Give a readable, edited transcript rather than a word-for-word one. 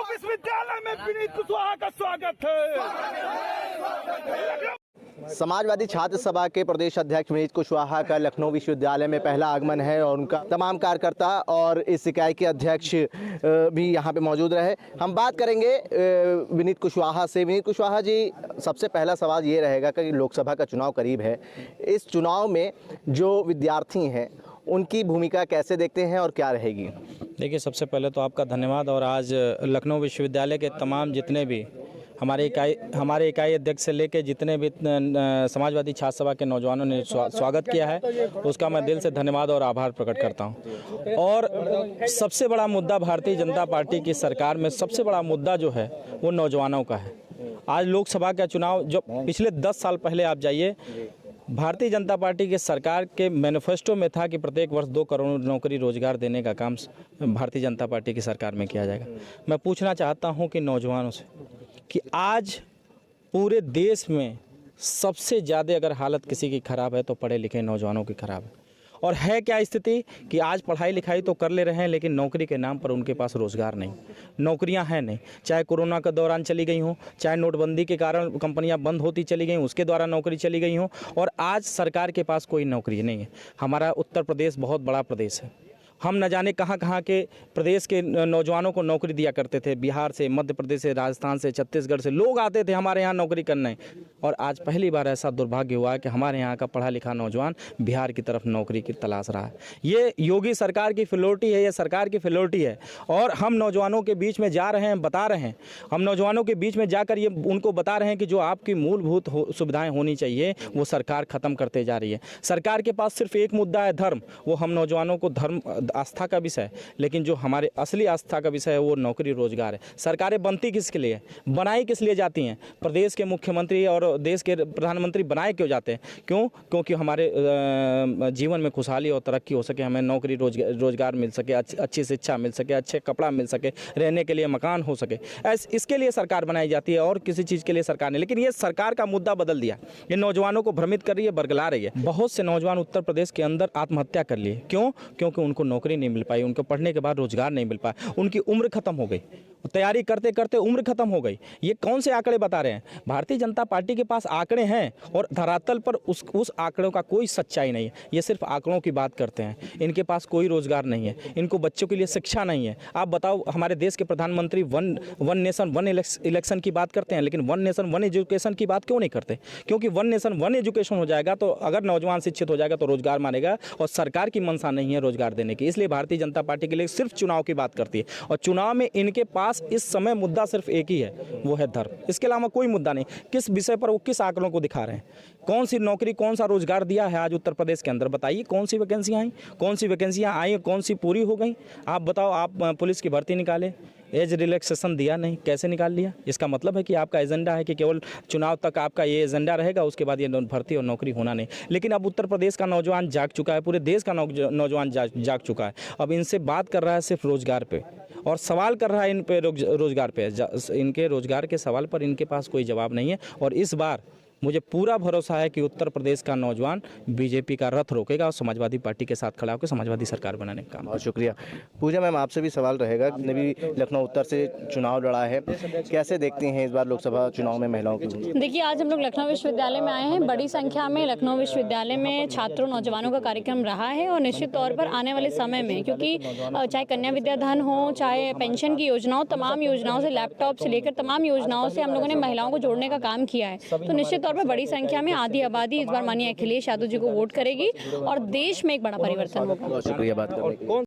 विश्वविद्यालय में विनीत कुशवाहा का स्वागत है। समाजवादी छात्र सभा के प्रदेश अध्यक्ष विनीत कुशवाहा का लखनऊ विश्वविद्यालय में पहला आगमन है और उनका तमाम कार्यकर्ता और इस इकाई के अध्यक्ष भी यहां पे मौजूद रहे। हम बात करेंगे विनीत कुशवाहा से। विनीत कुशवाहा जी, सबसे पहला सवाल ये रहेगा कि लोकसभा का चुनाव करीब है, इस चुनाव में जो विद्यार्थी हैं उनकी भूमिका कैसे देखते हैं और क्या रहेगी? देखिए, सबसे पहले तो आपका धन्यवाद। और आज लखनऊ विश्वविद्यालय के तमाम जितने भी हमारे इकाई अध्यक्ष से लेकर जितने भी समाजवादी छात्र सभा के नौजवानों ने स्वागत किया है, उसका मैं दिल से धन्यवाद और आभार प्रकट करता हूं। और सबसे बड़ा मुद्दा भारतीय जनता पार्टी की सरकार में सबसे बड़ा मुद्दा जो है वो नौजवानों का है। आज लोकसभा का चुनाव, जो पिछले 10 साल पहले आप जाइए, भारतीय जनता पार्टी के सरकार के मैनिफेस्टो में था कि प्रत्येक वर्ष 2 करोड़ नौकरी रोजगार देने का काम भारतीय जनता पार्टी की सरकार में किया जाएगा। मैं पूछना चाहता हूं कि नौजवानों से कि आज पूरे देश में सबसे ज़्यादा अगर हालत किसी की ख़राब है तो पढ़े लिखे नौजवानों की ख़राब है। और है क्या स्थिति कि आज पढ़ाई लिखाई तो कर ले रहे हैं, लेकिन नौकरी के नाम पर उनके पास रोज़गार नहीं, नौकरियां हैं नहीं। चाहे कोरोना के दौरान चली गई हों, चाहे नोटबंदी के कारण कंपनियां बंद होती चली गई, उसके द्वारा नौकरी चली गई हों, और आज सरकार के पास कोई नौकरी नहीं है। हमारा उत्तर प्रदेश बहुत बड़ा प्रदेश है। हम न जाने कहाँ कहाँ के प्रदेश के नौजवानों को नौकरी दिया करते थे। बिहार से, मध्य प्रदेश से, राजस्थान से, छत्तीसगढ़ से लोग आते थे हमारे यहाँ नौकरी करने। और आज पहली बार ऐसा दुर्भाग्य हुआ है कि हमारे यहाँ का पढ़ा लिखा नौजवान बिहार की तरफ नौकरी की तलाश रहा है। ये योगी सरकार की फिलौटी है, ये सरकार की फिलौटी है। और हम नौजवानों के बीच में जा रहे हैं, बता रहे हैं, हम नौजवानों के बीच में जाकर ये उनको बता रहे हैं कि जो आपकी मूलभूत सुविधाएँ होनी चाहिए वो सरकार ख़त्म करते जा रही है। सरकार के पास सिर्फ एक मुद्दा है, धर्म। वो हम नौजवानों को धर्म आस्था का विषय है, लेकिन जो हमारे असली आस्था का विषय है वो नौकरी रोजगार है। सरकारें बनती किसके लिए, बनाई किस लिए जाती हैं? प्रदेश के मुख्यमंत्री और देश के प्रधानमंत्री बनाए क्यों जाते हैं? क्योंकि हमारे जीवन में खुशहाली और तरक्की हो सके, हमें नौकरी रोजगार मिल सके, अच्छी शिक्षा मिल सके, अच्छे कपड़ा मिल सके, रहने के लिए मकान हो सके, इसके लिए सरकार बनाई जाती है और किसी चीज़ के लिए सरकार नहीं। लेकिन ये सरकार का मुद्दा बदल दिया, ये नौजवानों को भ्रमित कर रही है, बरगला रही है। बहुत से नौजवान उत्तर प्रदेश के अंदर आत्महत्या कर लिए। क्यों? क्योंकि उनको नौकरी नहीं मिल पाई, उनको पढ़ने के बाद रोजगार नहीं मिल पाया, उनकी उम्र खत्म हो गई, तैयारी करते करते उम्र खत्म हो गई। ये कौन से आंकड़े बता रहे हैं? भारतीय जनता पार्टी के पास आंकड़े हैं और धरातल पर उस आंकड़ों का कोई सच्चाई नहीं है। ये सिर्फ आंकड़ों की बात करते हैं। इनके पास कोई रोजगार नहीं है, इनको बच्चों के लिए शिक्षा नहीं है। आप बताओ, हमारे देश के प्रधानमंत्री वन नेशन वन इलेक्शन की बात करते हैं, लेकिन वन नेशन वन एजुकेशन की बात क्यों नहीं करते? क्योंकि वन नेशन वन एजुकेशन हो जाएगा तो अगर नौजवान शिक्षित हो जाएगा तो रोजगार मानेगा, और सरकार की मंशा नहीं है रोजगार देने की। इसलिए भारतीय जनता पार्टी के लिए सिर्फ चुनाव की बात करती है, और चुनाव में इनके पास इस समय मुद्दा सिर्फ एक ही है, वो है धर्म। इसके अलावा कोई मुद्दा नहीं। किस विषय पर वो किस आंकड़ों को दिखा रहे हैं? कौन सी नौकरी, कौन सा रोजगार दिया है आज उत्तर प्रदेश के अंदर? बताइए, कौन सी वैकेंसियां आई, कौन सी वैकेंसियां आई, कौन सी पूरी हो गई? आप बताओ, आप पुलिस की भर्ती निकाले, एज रिलैक्सेशन दिया नहीं, कैसे निकाल लिया? इसका मतलब है कि आपका एजेंडा है कि केवल चुनाव तक आपका ये एजेंडा रहेगा, उसके बाद ये भर्ती और नौकरी होना नहीं। लेकिन अब उत्तर प्रदेश का नौजवान जाग चुका है, पूरे देश का नौजवान जाग चुका है। अब इनसे बात कर रहा है सिर्फ रोजगार पे, और सवाल कर रहा है इन पे रोजगार पे। इनके रोजगार के सवाल पर इनके पास कोई जवाब नहीं है। और इस बार मुझे पूरा भरोसा है कि उत्तर प्रदेश का नौजवान बीजेपी का रथ रोकेगा और समाजवादी पार्टी के साथ खड़ा होकर समाजवादी सरकार बनाने का काम। बहुत शुक्रिया। पूजा मैम, आपसे भी सवाल रहेगा। ने भी लखनऊ उत्तर से चुनाव लड़ा है, कैसे देखते हैं इस बार लोकसभा चुनाव में महिलाओं की? देखिए, आज हम लोग लखनऊ विश्वविद्यालय में आए हैं। बड़ी संख्या में लखनऊ विश्वविद्यालय में छात्रों, नौजवानों का कार्यक्रम रहा है, और निश्चित तौर पर आने वाले समय में, क्योंकि चाहे कन्या विद्याधन हो, चाहे पेंशन की योजना हो, तमाम योजनाओं से, लैपटॉप से लेकर तमाम योजनाओं से हम लोगों ने महिलाओं को जोड़ने का काम किया है। तो निश्चित तौर पर बड़ी संख्या में आधी आबादी इस बार माननीय अखिलेश यादव जी को वोट करेगी और देश में एक बड़ा परिवर्तन होगा। बहुत शुक्रिया बात करने के लिए।